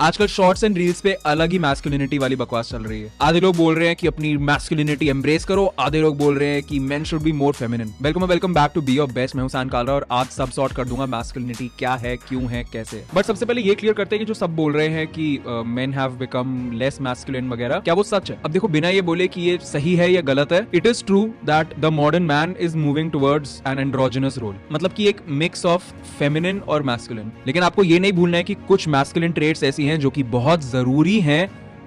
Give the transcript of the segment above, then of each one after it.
आजकल shorts and reels पे अलग ही मैस्कुलिनिटी वाली बकवास चल रही है। आधे लोग बोल रहे हैं कि अपनी मैस्कुलिनिटी एम्ब्रेस करो, आधे लोग बोल रहे हैं कि men should be more feminine. Welcome back to be your best. मैं हूं सान कालरा और आज सब सॉर्ट कर दूंगा मैस्कुलिनिटी क्या है, क्यों है, कैसे। बट सबसे पहले ये क्लियर करते हैं कि जो सब बोल रहे हैं कि men have become less masculine वगैरह, क्या वो सच है? अब देखो, बिना ये बोले कि ये सही है या गलत है, it is true that the modern man is moving towards an androgynous role, मतलब कि एक मिक्स ऑफ फेमिनिन और मैस्कुलिन। लेकिन आपको ये नहीं भूलना है कि कुछ मैस्कुलिन ट्रेट्स ऐसी हैं जो कि बहुत जरूरी है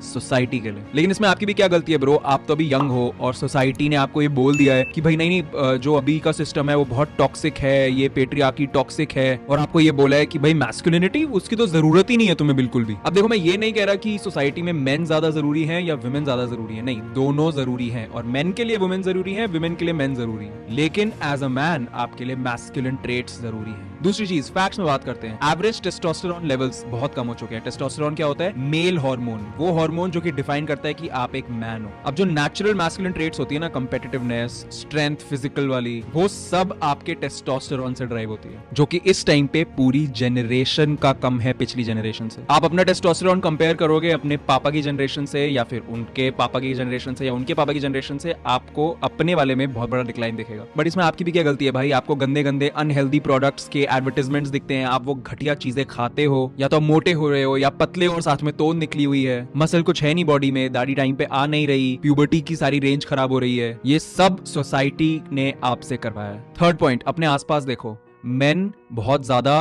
सोसाइटी के लिए। लेकिन इसमें आपकी भी क्या गलती है ब्रो? आप तो अभी यंग हो और सोसाइटी ने आपको ये बोल दिया है कि भाई नहीं, जो अभी का सिस्टम है वो बहुत टॉक्सिक है, ये पेट्रियार्की टॉक्सिक है, और आपको ये बोला है कि भाई मैस्कुलिनिटी उसकी तो जरूरत ही नहीं है तुम्हें बिल्कुल भी। अब देखो, मैं ये नहीं कह रहा कि सोसाइटी में मेन ज्यादा जरूरी है या वुमेन ज्यादा जरूरी है, नहीं, दोनों जरूरी है। और मेन के लिए वुमेन जरूरी है, वुमेन के लिए मेन जरूरी है, लेकिन एज अ मैन आपके लिए मैस्कुलिन ट्रेट्स जरूरी है। दूसरी चीज, फैक्ट्स में बात करते हैं। एवरेज टेस्टोस्टेरोन लेवल्स बहुत कम हो चुके हैं। टेस्टोस्टेरोन क्या होता है? मेल हार्मोन, वो हार्मोन जो कि डिफाइन करता है कि आप एक मैन हो। अब जो नेचुरल मैस्कुलिन ट्रेट्स होती है ना, कंपेटिटिवनेस, स्ट्रेंथ, फिजिकल वाली, वो सब आपके टेस्टोस्टेरोन से ड्राइव होती है, जो कि इस टाइम पे पूरी जनरेशन का कम है पिछली जनरेशन से। आप अपना टेस्टोस्टेरोन कंपेयर करोगे अपने पापा की जनरेशन से या फिर उनके पापा की जनरेशन से या उनके पापा की जनरेशन से, आपको अपने वाले में बहुत बड़ा डिक्लाइन दिखेगा। बट इसमें आपकी भी क्या गलती है भाई? आपको गंदे गंदे अनहेल्दी प्रोडक्ट्स के एडवर्टाइजमेंट्स दिखते हैं, आप वो घटिया चीजें खाते हो, या तो मोटे हो रहे हो या पतले और साथ में तोंद निकली हुई है, मसल कुछ है नहीं बॉडी में, दाढ़ी टाइम पे आ नहीं रही, प्यूबर्टी की सारी रेंज खराब हो रही है। ये सब सोसाइटी ने आपसे करवाया है। थर्ड पॉइंट, अपने आसपास देखो, मेन बहुत ज्यादा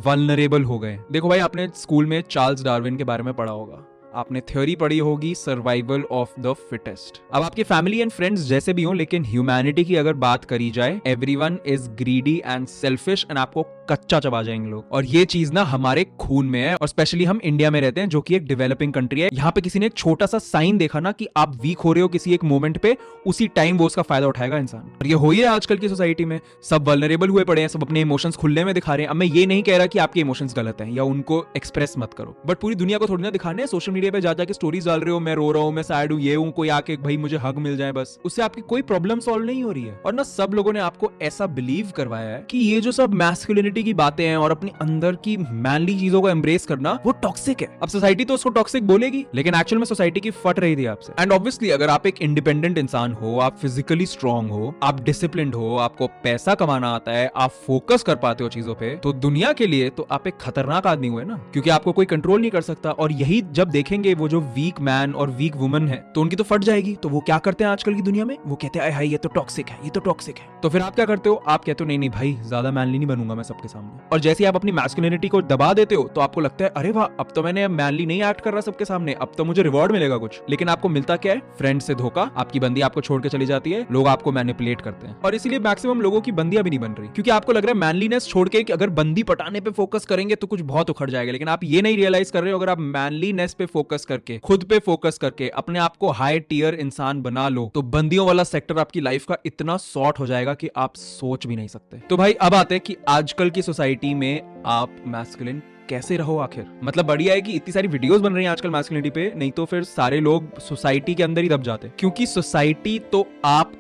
वल्नरेबल हो गए। देखो भाई, आपने स्कूल में चार्ल्स डार्विन के बारे में पढ़ा होगा, आपने थ्योरी पढ़ी होगी सर्वाइवल ऑफ द फिटेस्ट। अब आपके फैमिली एंड फ्रेंड्स जैसे भी हो, लेकिन ह्यूमैनिटी की अगर बात करी जाए, everyone is greedy and selfish and आपको कच्चा चबा जाएंगे लोग। और ये चीज ना हमारे खून में है, और स्पेशली हम इंडिया में रहते हैं जो कि एक डेवलपिंग कंट्री है। यहाँ पे किसी ने एक छोटा सा साइन देखा ना कि आप वीक हो रहे हो किसी एक मोमेंट पे, उसी टाइम वो उसका फायदा उठाएगा इंसान। और ये हो ही है आजकल की सोसाइटी में, सब वल्नरेबल हुए पड़े हैं, सब अपने इमोशंस खुलने में दिखा रहे हैं। अब मैं ये नहीं कह रहा कि आपके इमोशंस गलत हैं या उनको एक्सप्रेस मत करो, बट पूरी दुनिया को थोड़ी ना दिखाने सोशल मीडिया पे जा जाके स्टोरीज डाल रहे हो, मैं रो रहा हूँ, मैं सैड हूँ, ये हूँ, कोई आके भाई मुझे हग मिल जाए, बस उससे आपकी कोई प्रॉब्लम सॉल्व नहीं हो रही है। और ना सब लोगों ने आपको ऐसा बिलीव करवाया है कि ये जो सब मैस्कुलिनिटी की बातें हैं और अपनी अंदर की मैनली चीजों को एम्ब्रेस करना, वो टॉक्सिक है। अब सोसाइटी तो उसको टॉक्सिक बोलेगी, लेकिन एक्चुअल में सोसाइटी की फट रही थी आपसे। एंड ऑब्वियसली अगर आप एक इंडिपेंडेंट इंसान हो, आप फिजिकली स्ट्रांग हो, आप डिसिप्लिन्ड हो, आपको पैसा कमाना आता है, आप फोकस कर पाते हो चीजों पे, तो दुनिया के लिए तो आप एक खतरनाक आदमी हुए ना, क्योंकि आपको कोई कंट्रोल नहीं कर सकता। और यही जब देखेंगे वो जो वीक मैन और वीक वुमन है, तो उनकी तो फट जाएगी। तो वो क्या करते हैं आजकल की दुनिया में? वो कहते हैं हाय ये तो टॉक्सिक है, ये तो टॉक्सिक है। तो फिर आप क्या करते हो? आप कहते हो नहीं नहीं भाई, ज्यादा मैनली नहीं बनूंगा मैं सबके सामने। और जैसे आप अपनी मैस्कुलिनिटी को दबा देते हो, तो आपको लगता है अरे वाह, अब तो मैंने मैनली नहीं एक्ट कर रहा सबके सामने, अब तो मुझे रिवॉर्ड मिलेगा कुछ। लेकिन आपको मिलता क्या है? फ्रेंड से धोखा, आपकी बंदी आपको छोड़ के चली जाती है, लोग आपको मैनिपुलेट करते हैं। और इसीलिए मैक्सिमम लोगों की बंदियां भी नहीं बन रही, क्योंकि आपको लग रहा है मैनलीनेस छोड़ के कि अगर बंदी पटाने पे फोकस करेंगे तो कुछ बहुत उखड़ जाएगा। लेकिन आप ये नहीं रियलाइज कर रहे हो, अगर आप मैनलीनेस पे फोकस करके, खुद पे फोकस करके अपने आप को हाई टियर इंसान बना लो, तो बंदियों वाला सेक्टर आपकी लाइफ का इतना सॉर्ट हो जाएगा कि आप सोच भी नहीं सकते। तो भाई अब आते हैं कि आजकल की सोसाइटी में आप मैस्कुलिन कैसे रहो आखिर। मतलब बढ़िया है कि इतनी सारी वीडियोस बन रही हैं आजकल मैस्कुलिनिटी पे, नहीं तो फिर सारे लोग सोसाइटी के अंदर ही दब जाते, क्योंकि सोसाइटी तो आपको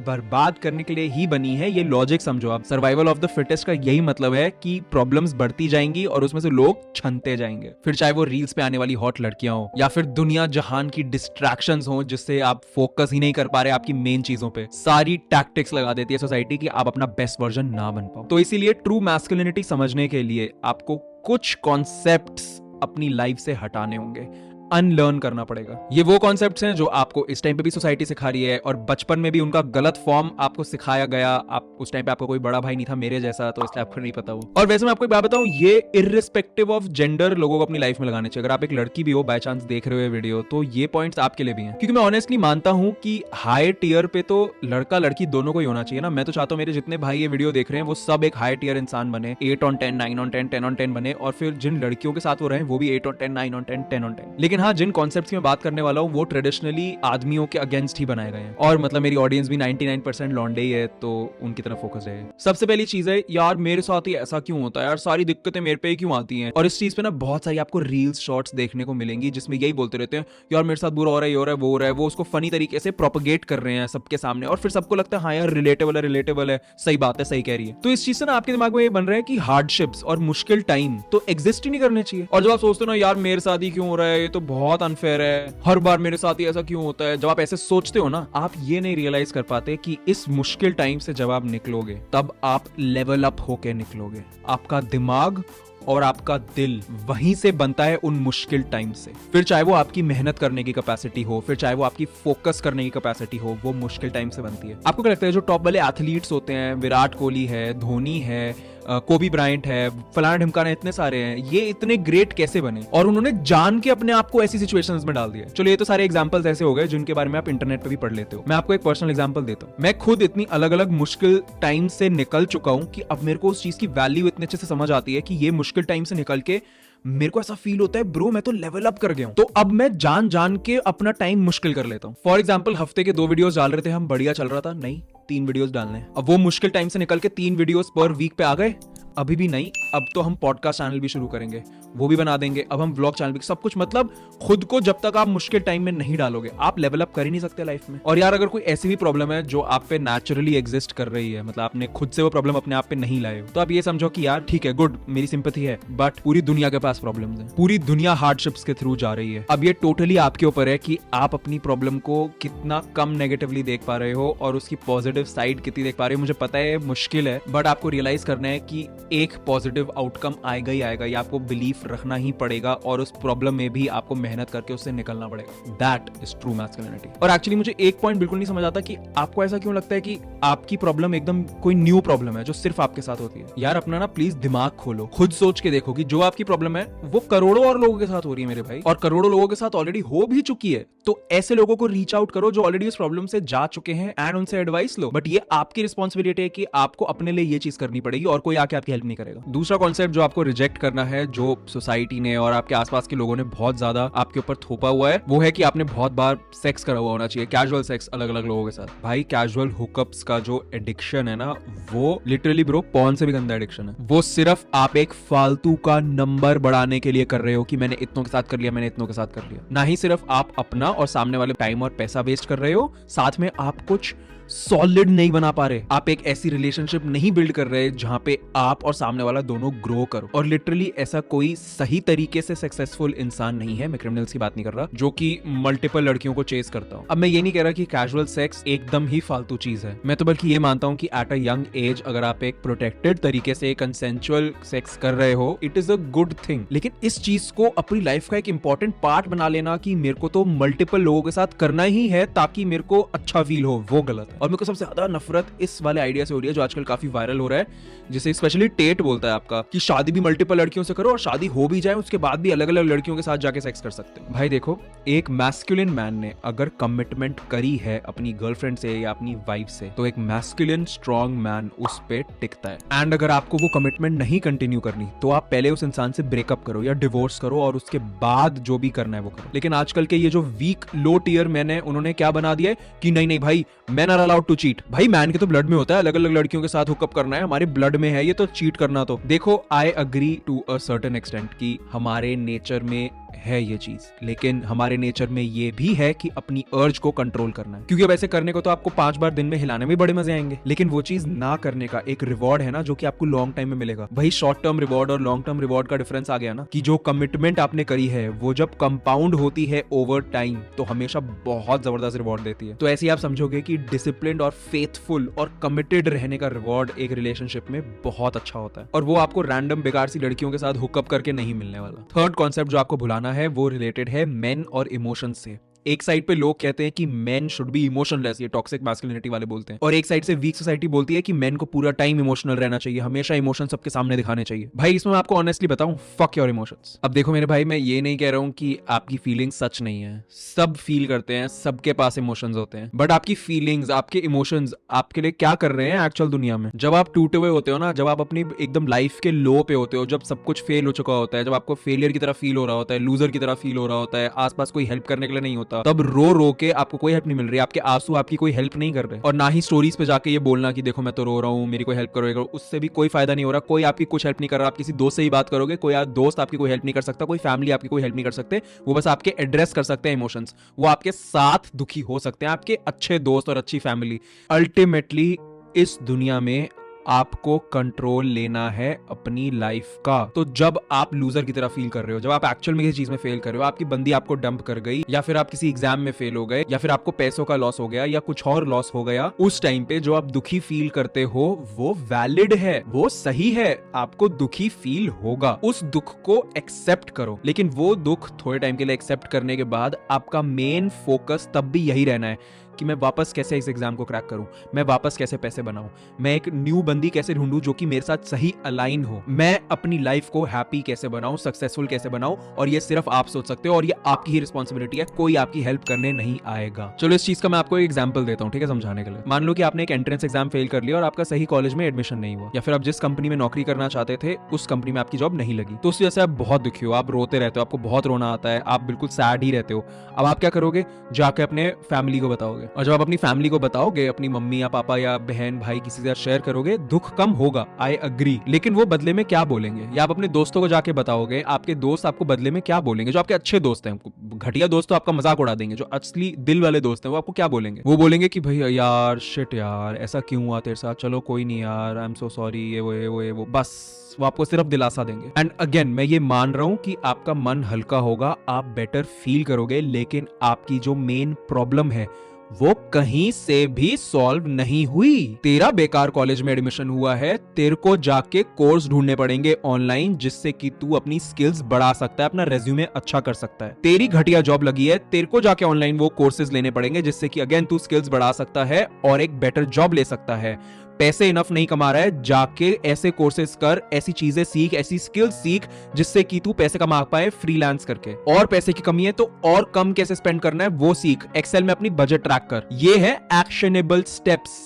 बर्बाद करने के लिए ही बनी है। ये लॉजिक समझो आप। सर्वाइवल ऑफ द फिटेस्ट का यही मतलब है कि प्रॉब्लम्स बढ़ती जाएंगी और उसमें से लोग छनते जाएंगे। फिर चाहे वो रील्स पे आने वाली हॉट लड़कियां हो या फिर दुनिया जहान की डिस्ट्रैक्शंस हो, जिससे आप फोकस ही नहीं कर पा रहे आपकी मेन चीजों पे, सारी टैक्टिक्स लगा देती है सोसाइटी कि आप अपना बेस्ट वर्जन ना बन पाओ। तो इसीलिए ट्रू मैस्कुलिनिटी समझने के लिए आपको कुछ कॉन्सेप्ट्स अपनी लाइफ से हटाने होंगे, अनलर्न करना पड़ेगा। ये वो कॉन्सेप्ट्स हैं जो आपको इस टाइम पे भी सोसाइटी सिखा रही है, और बचपन में भी उनका गलत फॉर्म आपको सिखाया गया। आप उस टाइम पे आपको कोई बड़ा भाई नहीं था मेरे जैसा, तो इसलिए आपको नहीं पता हो। और वैसे मैं आपको एक बात बताऊं, ये इररिस्पेक्टिव ऑफ जेंडर लोगों को अपनी लाइफ में लगाने चाहिए। अगर आप एक लड़की भी हो, बाय चांस देख रहे हो वीडियो, तो ये पॉइंट्स आपके लिए भी हैं, क्योंकि मैं ऑनेस्टली मानता हूं कि हाई टियर पे तो लड़का लड़की दोनों को ही होना चाहिए ना। मैं तो चाहता हूं मेरे जितने भाई ये वीडियो देख रहे हैं वो सब एक हाई टियर इंसान बने, 8 on 10, 9 on 10, 10 on 10 बने, और फिर जिन लड़कियों के साथ वो रहे वो भी 8 on 10, 9 on 10, 10 on 10। लेकिन लेकिन हाँ, जिन कॉन्सेप्ट्स की मैं बात करने वाला हूँ वो ट्रेडिशनली आदमियों के अगेंस्ट ही बनाए गए हैं, और मतलब मेरी ऑडियंस भी 99% लौंडे ही है, तो उनकी तरफ फोकस है। सबसे पहली चीज है, यार मेरे साथ ही ऐसा क्यों होता है, यार सारी दिक्कतें मेरे पे ही क्यों आती हैं। और इस चीज पे ना बहुत सारी आपको रील्स शॉर्ट्स देखने को मिलेंगी जिसमें यही बोलते रहते हैं, यार मेरे साथ बुरा हो रहा है, ये हो रहा है, वो हो रहा है, वो उसको फनी तरीके से प्रोपगेट कर रहे हैं सबके सामने, और फिर सबको लगता है हाँ यार रिलेटेबल है, सही बात है, सही कह रही है। तो इस चीज से ना आपके दिमाग में ये बन रहा है कि हार्डशिप्स और मुश्किल टाइम तो एग्जिस्ट ही नहीं करने चाहिए। और जब आप सोचते हो ना यार मेरे साथ ही क्यों हो रहा है, ये तो बहुत अनफेयर है, हर बार मेरे साथ ही ऐसा क्यों होता है, जब आप ऐसे सोचते हो ना, आप ये नहीं रियलाइज कर पाते कि इस मुश्किल टाइम से जब आप निकलोगे तब आप लेवल अप होके निकलोगे। आपका दिमाग और आपका दिल वहीं से बनता है उन मुश्किल टाइम से। फिर चाहे वो आपकी मेहनत करने की कैपेसिटी हो, फिर चाहे वो आपकी फोकस करने की कैपेसिटी हो, वो मुश्किल टाइम से बनती है। आपको क्या लगता है जो टॉप वाले एथलीट्स होते हैं, विराट कोहली है, धोनी है, कोबी ब्रायंट है, फलाना ढिमकाना, इतने सारे हैं, ये इतने ग्रेट कैसे बने? और उन्होंने जान के अपने आप को ऐसी सिचुएशंस में डाल दिया। चलो ये तो सारे एग्जांपल्स ऐसे हो गए जिनके बारे में आप इंटरनेट पे भी पढ़ लेते हो। मैं आपको एक पर्सनल एग्जांपल देता हूँ। मैं खुद इतनी अलग अलग मुश्किल टाइम से निकल चुका हूँ कि अब मेरे को उस चीज की वैल्यू इतने अच्छे से समझ आती है कि ये मुश्किल टाइम से निकल के मेरे को ऐसा फील होता है ब्रो मैं तो लेवल अप कर गया हूं। तो अब मैं जान के अपना टाइम मुश्किल कर लेता हूं। फॉर एग्जांपल हफ्ते के 2 वीडियोस डाल रहे थे हम, बढ़िया चल रहा था, नहीं 3 वीडियोस डालने। अब वो मुश्किल टाइम से निकल के 3 वीडियोस पर वीक पे आ गए, अभी भी नहीं, अब तो हम पॉडकास्ट चैनल भी शुरू करेंगे, वो भी बना देंगे, अब हम व्लॉग चैनल भी, सब कुछ। मतलब खुद को जब तक आप मुश्किल टाइम में नहीं डालोगे आप लेवल अप कर ही नहीं सकते लाइफ में। और यार अगर कोई ऐसी भी प्रॉब्लम है जो आप पे नेचुरली एग्जिस्ट कर रही है, मतलब आपने खुद से वो प्रॉब्लम अपने आप पे नहीं लाए हो, तो आप ये समझो कि यार ठीक है, गुड, मेरी सिंपैथी है, बट पूरी दुनिया के पास प्रॉब्लम्स हैं, पूरी दुनिया हार्डशिप्स के थ्रू जा रही है। अब ये टोटली आपके ऊपर है कि आप अपनी प्रॉब्लम को कितना कम नेगेटिवली देख पा रहे हो और उसकी पॉजिटिव साइड कितनी देख पा रहे हो। मुझे पता है मुश्किल है, बट आपको रियलाइज करना है कि एक पॉजिटिव आउटकम आएगा ही आएगा, ये आपको बिलीफ रखना ही पड़ेगा, और उस प्रॉब्लम में भी आपको मेहनत करके उससे निकलना पड़ेगा। That is true masculinity. और एक्चुअली मुझे एक पॉइंट बिल्कुल नहीं समझ आता कि आपको ऐसा क्यों लगता है कि आपकी प्रॉब्लम एकदम कोई न्यू प्रॉब्लम है जो सिर्फ आपके साथ होती है। यार अपना ना प्लीज दिमाग खोलो, खुद सोच के देखो कि जो आपकी प्रॉब्लम है वो करोड़ों और लोगों के साथ हो रही है मेरे भाई, और करोड़ों लोगों के साथ ऑलरेडी हो भी चुकी है। तो ऐसे लोगों को रीच आउट करो जो ऑलरेडी उस प्रॉब्लम से जा चुके हैं एंड उनसे एडवाइस लो। बट ये आपकी रिस्पॉन्सिबिलिटी है कि आपको अपने लिए ये चीज करनी पड़ेगी और कोई आके आपकी हेल्प नहीं करेगा। दूसरा कॉन्सेप्ट जो आपको रिजेक्ट करना है, जो सोसाइटी ने और आपके आसपास के लोगों ने बहुत ज्यादा आपके ऊपर थोपा हुआ है, वो है कि आपने बहुत बार सेक्स करा हुआ होना चाहिए, कैजुअल सेक्स अलग अलग लोगों के साथ। भाई कैजुअल हुकअप्स का जो एडिक्शन है ना, वो लिटरली ब्रो पॉर्न से भी गंदा एडिक्शन है। वो सिर्फ आप एक फालतू का नंबर बढ़ाने के लिए कर रहे हो कि मैंने इतनों के साथ कर लिया, मैंने इतनों के साथ कर लिया। ना ही सिर्फ आप अपना और सामने वाले टाइम और पैसा वेस्ट कर रहे हो, साथ में आप कुछ सॉलिड नहीं बना पा रहे। आप एक ऐसी रिलेशनशिप नहीं बिल्ड कर रहे जहां पे आप और सामने वाला दोनों ग्रो करो। और लिटरली ऐसा कोई सही तरीके से सक्सेसफुल इंसान नहीं है, मैं क्रिमिनल्स की बात नहीं कर रहा, जो कि मल्टीपल लड़कियों को चेस करता हूं। अब मैं ये नहीं कह रहा कि कैजुअल सेक्स एकदम ही फालतू चीज है, मैं तो बल्कि ये मानता हूं कि एट अ यंग एज अगर आप एक प्रोटेक्टेड तरीके से कंसेंचुअल सेक्स कर रहे हो, it is a good thing. लेकिन इस चीज को अपनी लाइफ का एक इंपॉर्टेंट पार्ट बना लेना कि मेरे को तो मल्टीपल लोगों के साथ करना ही है ताकि मेरे को अच्छा फील हो, वो गलत है। और मेरे को सबसे ज्यादा नफरत इस वाले आइडिया से हो रही है जो आजकल काफी वायरल हो रहा है, जिसे स्पेशली टेट बोलता है आपका, कि शादी भी मल्टीपल लड़कियों से करो और शादी हो भी जाए उसके बाद भी अलग अलग लड़कियों के साथ जाके सेक्स कर सकते हो। भाई देखो, एक मैस्कुलिन मैन ने अगर कमिटमेंट करी है अपनी गर्लफ्रेंड से या अपनी वाइफ से, तो एक मैस्कुलिन स्ट्रॉन्ग मैन उस पे टिकता है। एंड अगर आपको वो कमिटमेंट नहीं कंटिन्यू करनी तो आप पहले उस इंसान से ब्रेकअप करो या डिवोर्स करो और उसके बाद जो भी करना है वो करो। लेकिन आजकल के ये जो वीक लो टियर मैन है, उन्होंने क्या बना दिया है कि नहीं नहीं भाई, man are allowed to cheat. भाई मैन के तो ब्लड में होता है अलग अलग लड़कियों के साथ हुकअप करना है, हमारे ब्लड में है ये, तो चीट करना तो देखो, I agree to a certain extent कि हमारे नेचर में है ये चीज, लेकिन हमारे नेचर में ये भी है कि अपनी अर्ज को कंट्रोल करना है। क्योंकि अब ऐसे करने को तो आपको 5 बार दिन में हिलाने में बड़े मजे आएंगे, लेकिन वो चीज ना करने का एक रिवॉर्ड है ना जो कि आपको लॉन्ग टाइम में मिलेगा। वही शॉर्ट टर्म रिवॉर्ड और लॉन्ग टर्म रिवॉर्ड का डिफरेंस आ गया ना, कि जो कमिटमेंट आपने करी है वो जब कंपाउंड होती है ओवर टाइम तो हमेशा बहुत जबरदस्त रिवॉर्ड देती है। तो ऐसे ही आप समझोगे कि डिसिप्लिन्ड और फेथफुल और कमिटेड रहने का रिवॉर्ड एक रिलेशनशिप में बहुत अच्छा होता है, और वो आपको रैंडम बेकार सी लड़कियों के साथ हुकअप करके नहीं मिलने वाला। थर्ड कॉन्सेप्ट जो आपको भुलाना है वो रिलेटेड है मेन और इमोशन से। एक साइड पे लोग कहते हैं कि मेन शुड बी इमोशनलेस, ये टॉक्सिक मैस्कुलिनिटी वाले बोलते हैं, और एक साइड से वीक सोसाइटी बोलती है कि मेन को पूरा टाइम इमोशनल रहना चाहिए, हमेशा इमोशन सबके सामने दिखाने चाहिए। भाई इसमें मैं आपको ऑनेस्टली बताऊं, फक योर इमोशंस। अब देखो मेरे भाई, मैं ये नहीं कह रहा हूं कि आपकी फीलिंग्स सच नहीं है, सब फील करते हैं, सबके पास इमोशंस होते हैं, बट आपकी फीलिंग्स, आपके इमोशंस आपके लिए क्या कर रहे हैं एक्चुअल दुनिया में? जब आप टूटे हुए होते हो ना, जब आप अपनी एकदम लाइफ के लो पे होते हो, जब सब कुछ फेल हो चुका होता है, जब आपको फेलियर की तरह फील हो रहा होता है, लूजर की तरह फील हो रहा होता है, आसपास कोई हेल्प करने के लिए नहीं होता, तब रो रो के आपको कोई हेल्प नहीं मिल रही, आपके आंसू आपकी कोई हेल्प नहीं कर रहे, और ना ही स्टोरीज पे जाके ये बोलना कि देखो मैं तो रो रहा हूँ, मेरी कोई हेल्प करो, उससे भी कोई फायदा नहीं हो रहा, कोई आपकी कुछ हेल्प नहीं कर रहा। आप किसी दोस्त से ही बात करोगे, कोई दोस्त आपकी कोई हेल्प नहीं कर सकता, कोई फैमिली आपकी कोई हेल्प नहीं कर सकते, वो बस आपके एड्रेस कर सकते हैं इमोशंस, वो आपके साथ दुखी हो सकते हैं, आपके अच्छे दोस्त और अच्छी फैमिली। अल्टीमेटली इस दुनिया में आपको कंट्रोल लेना है अपनी लाइफ का। तो जब आप लूजर की तरह फील कर रहे हो, जब आप एक्चुअल में किसी चीज में फेल कर रहे हो, आपकी बंदी आपको डंप कर गई, या फिर आप किसी एग्जाम में फेल हो गए, या फिर आपको पैसों का लॉस हो गया, या कुछ और लॉस हो गया, उस टाइम पे जो आप दुखी फील करते हो वो वैलिड है, वो सही है, आपको दुखी फील होगा, उस दुख को एक्सेप्ट करो। लेकिन वो दुख थोड़े टाइम के लिए एक्सेप्ट करने के बाद आपका मेन फोकस तब भी यही रहना है कि मैं वापस कैसे इस एग्जाम को क्रैक करूं, मैं वापस कैसे पैसे बनाऊं, मैं एक न्यू बंदी कैसे ढूंढूं जो कि मेरे साथ सही अलाइन हो, मैं अपनी लाइफ को हैप्पी कैसे बनाऊं, सक्सेसफुल कैसे बनाऊं। और ये सिर्फ आप सोच सकते हो, और ये आपकी ही रिस्पॉन्सिबिलिटी है, कोई आपकी हेल्प करने नहीं आएगा। चलो इस चीज का मैं आपको एक एग्जांपल देता हूं, ठीक है, समझाने के लिए। मान लो कि आपने एक एंट्रेंस एग्जाम फेल कर लिया और आपका सही कॉलेज में एडमिशन नहीं हुआ, या फिर आप जिस कंपनी में नौकरी करना चाहते थे उस कंपनी में आपकी जॉब नहीं लगी, तो उस वजह से आप बहुत दुखी हो, आप रोते रहते हो, आपको बहुत रोना आता है, आप बिल्कुल सैड ही रहते हो। अब आप क्या करोगे? जाके अपने फैमिली को बताओगे, और जब आप अपनी फैमिली को बताओगे, अपनी मम्मी या पापा या बहन भाई किसी से शेयर करोगे, दुख कम होगा, आई अग्री। लेकिन वो बदले में क्या बोलेंगे? या आप अपने दोस्तों को जाके बताओगे, आपके दोस्त आपको बदले में क्या बोलेंगे? जो आपके अच्छे दोस्त हैं, घटिया दोस्त तो आपका मजाक उड़ा देंगे, जो असली दिल वाले दोस्त हैं वो आपको क्या बोलेंगे? वो बोलेंगे कि भैया यार शिट यार ऐसा क्यों हुआ तेरे साथ, चलो कोई नहीं यार, आई एम सो सॉरी, ये वो बस वो आपको सिर्फ दिलासा देंगे। एंड अगेन मैं ये मान रहा हूं कि आपका मन हल्का होगा, आप बेटर फील करोगे, लेकिन आपकी जो मेन प्रॉब्लम है वो कहीं से भी सॉल्व नहीं हुई। तेरा बेकार कॉलेज में एडमिशन हुआ है, तेरे को जाके कोर्स ढूंढने पड़ेंगे ऑनलाइन जिससे कि तू अपनी स्किल्स बढ़ा सकता है, अपना रेज्यूमे अच्छा कर सकता है। तेरी घटिया जॉब लगी है, तेरे को जाके ऑनलाइन वो कोर्सेज लेने पड़ेंगे जिससे कि अगेन तू स्किल्स बढ़ा सकता है और एक बेटर जॉब ले सकता है। पैसे इनफ नहीं कमा रहा है, जाके ऐसे कोर्सेज कर, ऐसी चीजें सीख, ऐसी स्किल्स सीख जिससे कि तू पैसे कमा पाए फ्रीलांस करके। और पैसे की कमी है तो और कम कैसे स्पेंड करना है वो सीख, एक्सेल में अपनी बजट ट्रैक कर। ये है एक्शनेबल स्टेप्स,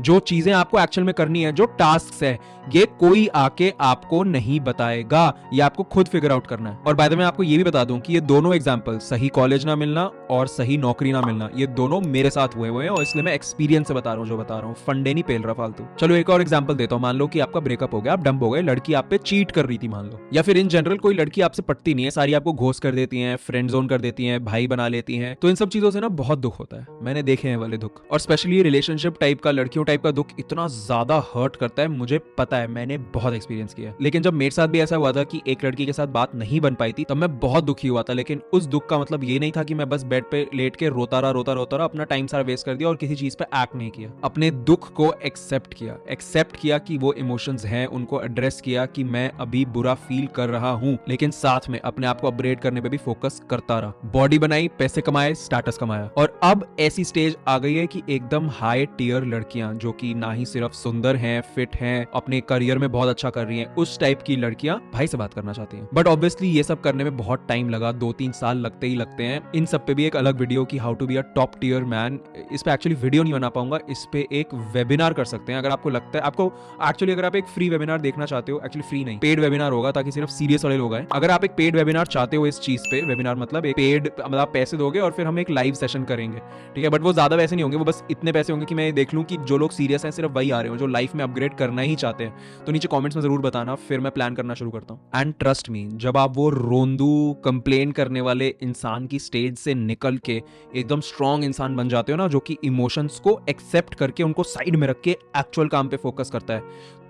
जो चीजें आपको एक्चुअल में करनी है, जो टास्क है, ये कोई आके आपको नहीं बताएगा, ये आपको खुद फिगर आउट करना है। और बाय द वे मैं आपको ये भी बता दूं कि ये दोनों एग्जांपल, सही कॉलेज ना मिलना और सही नौकरी ना मिलना, ये दोनों मेरे साथ हुए हैं, और इसलिए मैं एक्सपीरियंस से बता रहा हूं जो बता रहा हूं, फंडे नहीं पेल रहा फालतू। चलो एक और एग्जांपल देता हूं। मान लो कि आपका ब्रेकअप हो गया, आप डंप हो गए, लड़की आप पे चीट कर रही थी मान लो, या फिर इन जनरल कोई लड़की आपसे पटती नहीं है, सारी आपको घोस्ट कर देती है, फ्रेंड जोन कर देती है, भाई बना लेती है। तो इन सब चीजों से ना बहुत दुख होता है, मैंने देखे हैं वाले दुख, और स्पेशली रिलेशनशिप टाइप का, लड़कियों टाइप का दुख इतना ज्यादा हर्ट करता है, मुझे पता है, मैंने बहुत एक्सपीरियंस किया। लेकिन जब मेरे साथ भी ऐसा हुआ था कि एक लड़की के साथ बात नहीं बन पाई थी, तब मैं बहुत दुखी हुआ था। लेकिन उस दुख का मतलब ये नहीं था कि मैं बस बेड पे लेट के रोता रहा, अपना टाइम सारा वेस्ट कर दिया और किसी चीज पे एक्ट नहीं किया। अपने दुख को एक्सेप्ट किया कि वो इमोशंस हैं, उनको एड्रेस किया कि मैं अभी बुरा फील कर रहा हूं, लेकिन साथ में अपने आप को अपग्रेड करने पे भी फोकस करता रहा। बॉडी बनाई, पैसे कमाए, स्टेटस कमाया, और अब ऐसी स्टेज आ गई है कि एकदम हाई टियर लड़कियां, जो कि ना ही सिर्फ सुंदर हैं, फिट हैं, अपने करियर में बहुत अच्छा कर रही हैं, उस टाइप की लड़कियां भाई से बात करना चाहती हैं। बट ऑब्वियसली ये सब करने में बहुत टाइम लगा, 2-3 साल लगते ही लगते हैं। इन सब पे भी एक अलग वीडियो की how to be a top tier man, इस पे एक्चुअली वीडियो नहीं बना पाऊंगा, इस पे एक वेबिनार कर सकते हैं। अगर आपको लगता है, आपको एक्चुअली अगर आप एक फ्री वेबिनार देखना चाहते हो, एक्चुअली फ्री नहीं, पेड वेबिनार होगा ताकि सिर्फ सीरियस वाले लोग आए। अगर आप एक पेड वेबिनार चाहते हो इस चीज पे, वेबिनार मतलब एक पेड, मतलब आप पैसे दोगे और फिर हम एक लाइव सेशन करेंगे, ठीक है, बट वो ज्यादा पैसे नहीं होंगे, वो बस इतने पैसे होंगे कि मैं देख लूं कि जो लोग सीरियस हैं सिर्फ वही आ रहे हो, जो लाइफ में अपग्रेड करना ही चाहते हैं। तो नीचे कमेंट्स में जरूर बताना, फिर मैं प्लान करना शुरू करता हूं। एंड ट्रस्ट मी, जब आप वो रोंदू कंप्लेन करने वाले इंसान की स्टेज से निकल के एकदम स्ट्रॉन्ग इंसान बन जाते हो ना, जो कि इमोशंस को एक्सेप्ट करके उनको साइड में रख के एक्चुअल काम पे फोकस करता है,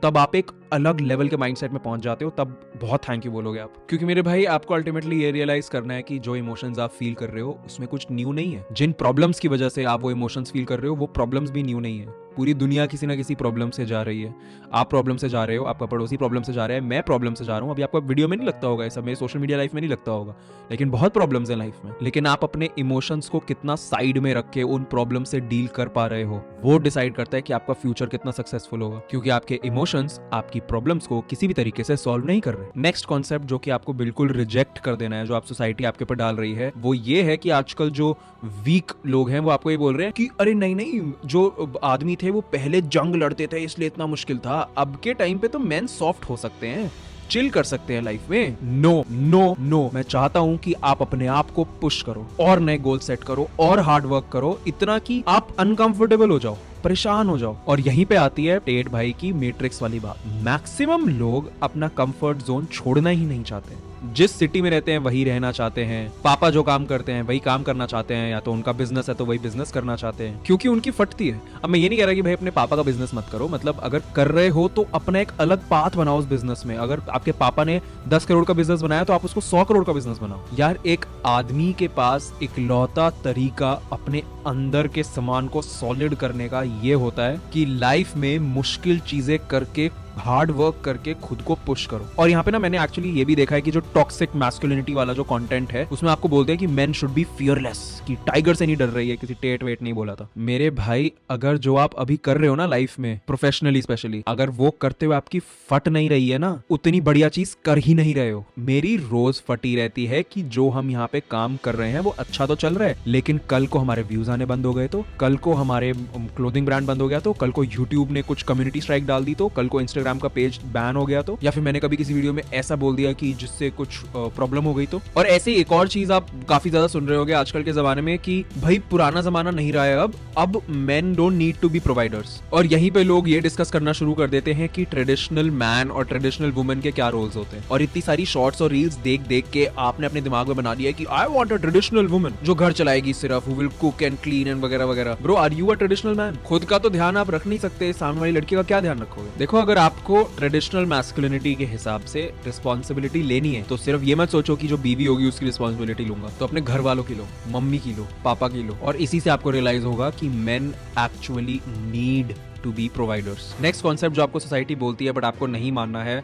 तब आप एक अलग लेवल के माइंडसेट में पहुंच जाते हो। तब बहुत थैंक यू बोलोगे आप, क्योंकि मेरे भाई आपको अल्टीमेटली ये रियलाइज करना है कि जो इमोशंस आप फील कर रहे हो उसमें कुछ न्यू नहीं है। जिन प्रॉब्लम्स की वजह से आप वो इमोशंस फील कर रहे हो, वो प्रॉब्लम्स भी न्यू नहीं है। पूरी दुनिया किसी ना किसी प्रॉब्लम से जा रही है। आप प्रॉब्लम से जा रहे हो, आपका पड़ोसी प्रॉब्लम से जा रहा है, मैं प्रॉब्लम से जा रहा हूँ। अभी आपको वीडियो में नहीं लगता होगा, ऐसा मेरे सोशल मीडिया लाइफ में नहीं लगता होगा, लेकिन बहुत प्रॉब्लम्स है लाइफ में। लेकिन आप अपने इमोशंस को कितना साइड में रख के उन प्रॉब्लम से डील कर पा रहे हो, वो डिसाइड करता है कि आपका फ्यूचर कितना सक्सेसफुल होगा, क्योंकि आपके इमोशंस आपकी प्रॉब्लम्स को किसी भी तरीके से सॉल्व नहीं कर रहे। नेक्स्ट कॉन्सेप्ट जो कि आपको बिल्कुल रिजेक्ट कर देना है, जो आप सोसाइटी आपके ऊपर डाल रही है, वो ये है कि आजकल जो वीक लोग हैं वो आपको ये बोल रहे हैं कि अरे नहीं नहीं, जो आदमी थे वो पहले जंग लड़ते थे इसलिए इतना मुश्किल था, अब के टाइम पे तो मेन सॉफ्ट हो सकते हैं, चिल कर सकते हैं लाइफ में। नो नो नो, मैं चाहता हूं कि आप अपने आप को पुश करो और नए गोल सेट करो और हार्ड वर्क करो, इतना कि आप अनकंफर्टेबल हो जाओ, परेशान हो जाओ। और यहीं पे आती है टेट भाई की मैट्रिक्स वाली बात। मैक्सिमम लोग अपना कंफर्ट जोन छोड़ना ही नहीं चाहते। जिस सिटी में रहते हैं वही रहना चाहते हैं, पापा जो काम करते हैं वही काम करना चाहते हैं, या तो उनका बिजनेस है तो वही बिजनेस करना चाहते हैं, क्योंकि उनकी फटती है। अब मैं ये नहीं कह रहा कि भाई अपने पापा का बिजनेस मत करो, मतलब अगर कर रहे हो तो अपना एक अलग पाथ बनाओ उस बिजनेस में। अगर आपके पापा ने 10 करोड़ का बिजनेस बनाया तो आप उसको 100 करोड़ का बिजनेस बनाओ। यार, एक आदमी के पास इकलौता तरीका अपने अंदर के सामान को सॉलिड करने का ये होता है कि लाइफ में मुश्किल चीजें करके, हार्ड वर्क करके खुद को पुश करो। और यहाँ पे ना मैंने एक्चुअली ये भी देखा है कि जो टॉक्सिक मैस्कुलिनिटी वाला जो कंटेंट है उसमें आपको बोलते हैं कि मेन शुड बी फियरलेस, कि टाइगर से नहीं डर रही है, किसी टेट वेट नहीं बोला था। मेरे भाई, अगर जो आप अभी कर रहे हो ना लाइफ में, प्रोफेशनली स्पेशली, अगर वो करते हुए आपकी फट नहीं रही है ना, उतनी बढ़िया चीज कर ही नहीं रहे हो। मेरी रोज फटी रहती है कि जो हम यहाँ पे काम कर रहे हैं वो अच्छा तो चल रहा है, लेकिन कल को हमारे व्यूज आने बंद हो गए तो, कल को हमारे क्लोथिंग ब्रांड बंद हो गया तो, कल को यूट्यूब ने कुछ कम्युनिटी स्ट्राइक डाल दी तो, कल को इंस्टाग्राम का पेज बैन हो गया तो, या फिर मैंने कभी किसी वीडियो में ऐसा बोल दिया कि जिससे कुछ प्रॉब्लम हो गई तो। और ऐसे एक और चीज आप काफी ज्यादा सुन रहे होगे आजकल के जमाने में कि भाई पुराना जमाना नहीं रहा है, अब men don't need to be providers. और यहीं पे लोग ये डिस्कस करना शुरू कर देते हैं कि ट्रेडिशनल मैन और ट्रेडिशनल वुमेन के क्या रोल्स होते हैं। और इतनी सारी शॉर्ट्स और रील्स देख देख के आपने अपने दिमाग में बना दिया कि I want a traditional women जो घर चलाएगी सिर्फ, who will cook and clean and वगैरह वगैरह। Bro, are you a traditional man? खुद का तो ध्यान आप रख नहीं सकते, सामने वाली लड़की का क्या ध्यान रखोगे? देखो, अगर आपको ट्रेडिशनल मैस्कुलिनिटी के हिसाब से रिस्पॉन्सिबिलिटी लेनी है तो सिर्फ ये मत सोचो कि जो बीवी होगी उसकी रिस्पॉन्सिबिलिटी लूंगा, तो अपने घर वालों की लो, मम्मी की लो, पापा की लो। और इसी से आपको रियलाइज होगा कि men actually need to be providers. Next concept जो आपको सोसाइटी बोलती है बट आपको नहीं मानना है,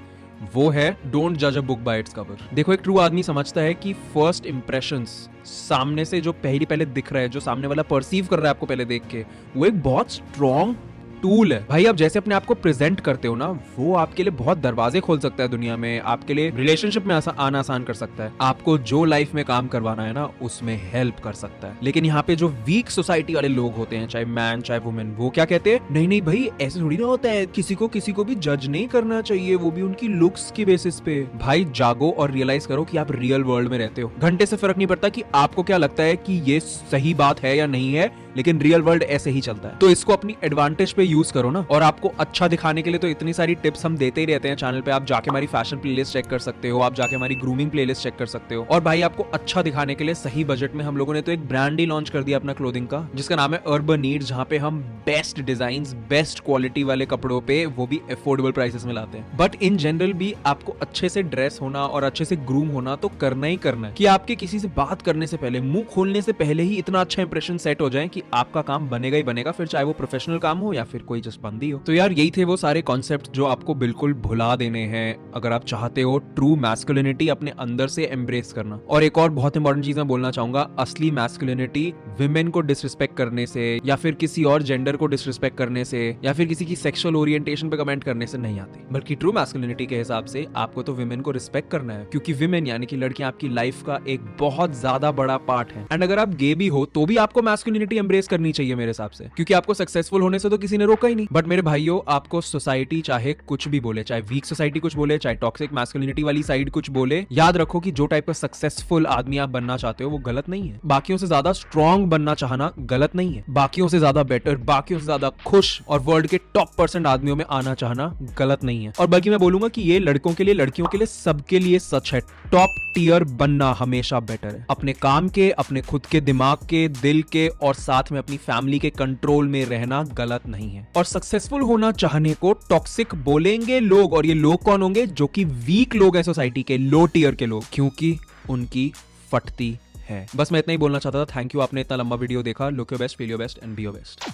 वो है डोंट जज a book by its cover. देखो, एक ट्रू आदमी समझता है कि फर्स्ट इंप्रेशंस, सामने से जो पहले दिख रहा है, जो सामने वाला परसीव कर रहा है आपको पहले देख के, वो एक बहुत स्ट्रॉन्ग टूल है। भाई, आप जैसे अपने आप को प्रेजेंट करते हो ना, वो आपके लिए बहुत दरवाजे खोल सकता है दुनिया में, आपके लिए रिलेशनशिप में आना आसान कर सकता है, आपको जो लाइफ में काम करवाना है ना उसमें हेल्प कर सकता है। लेकिन यहाँ पे जो वीक सोसाइटी वाले लोग होते हैं, चाहे मैन चाहे वुमेन, वो क्या कहते हैं, नहीं नहीं भाई ऐसे थोड़ी ना होता है, किसी को भी जज नहीं करना चाहिए, वो भी उनकी लुक्स की बेसिस पे। भाई, जागो और रियलाइज करो कि आप रियल वर्ल्ड में रहते हो। घंटे से फर्क नहीं पड़ता कि आपको क्या लगता है कि ये सही बात है या नहीं है, लेकिन रियल वर्ल्ड ऐसे ही चलता है। तो इसको अपनी एडवांटेज पे यूज करो ना। और आपको अच्छा दिखाने के लिए तो इतनी सारी टिप्स हम देते ही रहते हैं चैनल पे। आप जाके हमारी फैशन प्लेलिस्ट चेक कर सकते हो, आप जाके हमारी ग्रूमिंग प्लेलिस्ट चेक कर सकते हो। और भाई, आपको अच्छा दिखाने के लिए सही बजट में हम लोगों ने तो एक ब्रांड ही लॉन्च कर दिया अपना क्लोथिंग का, जिसका नाम है अर्बन नीड्स, जहां पे हम बेस्ट डिजाइन्स, बेस्ट क्वालिटी वाले कपड़ों पे, वो भी अफोर्डेबल प्राइसेस में लाते हैं। बट इन जनरल भी आपको अच्छे से ड्रेस होना और अच्छे से ग्रूम होना तो करना ही करना है, कि आपके किसी से बात करने से पहले, मुंह खोलने से पहले ही इतना अच्छा इंप्रेशन सेट हो जाए कि आपका काम बनेगा ही बनेगा, फिर चाहे वो प्रोफेशनल काम हो या फिर कोई जस्ट बंदी हो। तो यार, यही थे वो सारे कॉन्सेप्ट जो आपको बिल्कुल भुला देने हैं अगर आप चाहते हो ट्रू मैस्कुलिनिटी अपने अंदर से एम्ब्रेस करना। और एक और बहुत इंपॉर्टेंट चीज मैं बोलना चाहूंगा, असली मैस्कुलिनिटी विमेन को डिसरिस्पेक्ट करने से, या फिर किसी और जेंडर को डिसरिस्पेक्ट करने से, या फिर किसी की सेक्सुअल ओरिएंटेशन पे कमेंट करने से नहीं आती, बल्कि ट्रू मैस्कुलिनिटी के हिसाब से आपको तो विमेन को रिस्पेक्ट करना है, क्योंकि विमेन यानी कि लड़कियां आपकी लाइफ का एक बहुत ज्यादा बड़ा पार्ट है। एंड अगर आप गे भी हो तो भी आपको मैस्कुलिनिटी एम्ब्रेस करनी चाहिए मेरे हिसाब से, क्योंकि आपको सक्सेसफुल होने से तो किसी ने रोका ही नहीं। बट मेरे भाइयों, आपको सोसाइटी चाहे कुछ भी बोले, चाहे वीक सोसाइटी कुछ बोले, चाहे टॉक्सिक मैस्कुलिनिटी वाली साइड कुछ बोले, याद रखो कि जो टाइप का सक्सेसफुल आदमी आप बनना चाहते हो वो गलत नहीं है। बाकियों से ज्यादा स्ट्रॉन्ग बनना चाहना गलत नहीं है। बाकियों से ज्यादा बेटर, बाकियों से ज्यादा खुश और वर्ल्ड के टॉप % आदमियों में आना चाहना गलत नहीं है। और बल्कि मैं बोलूंगा कि ये लड़कों के लिए, लड़कियों के लिए, सबके लिए सच है। टॉप टियर बनना हमेशा बेटर है। अपने काम के, अपने खुद के दिमाग के, दिल के और साथ में अपनी फैमिली के कंट्रोल में रहना गलत नहीं है। और सक्सेसफुल होना चाहने को टॉक्सिक बोलेंगे लोग, और ये लोग कौन होंगे? जो कि वीक लोग हैं सोसाइटी के, लो टियर के लोग, क्योंकि उनकी फटती है। बस मैं इतना ही बोलना चाहता था। थैंक यू, आपने इतना लंबा वीडियो देखा। Look your best, feel your best and B your best.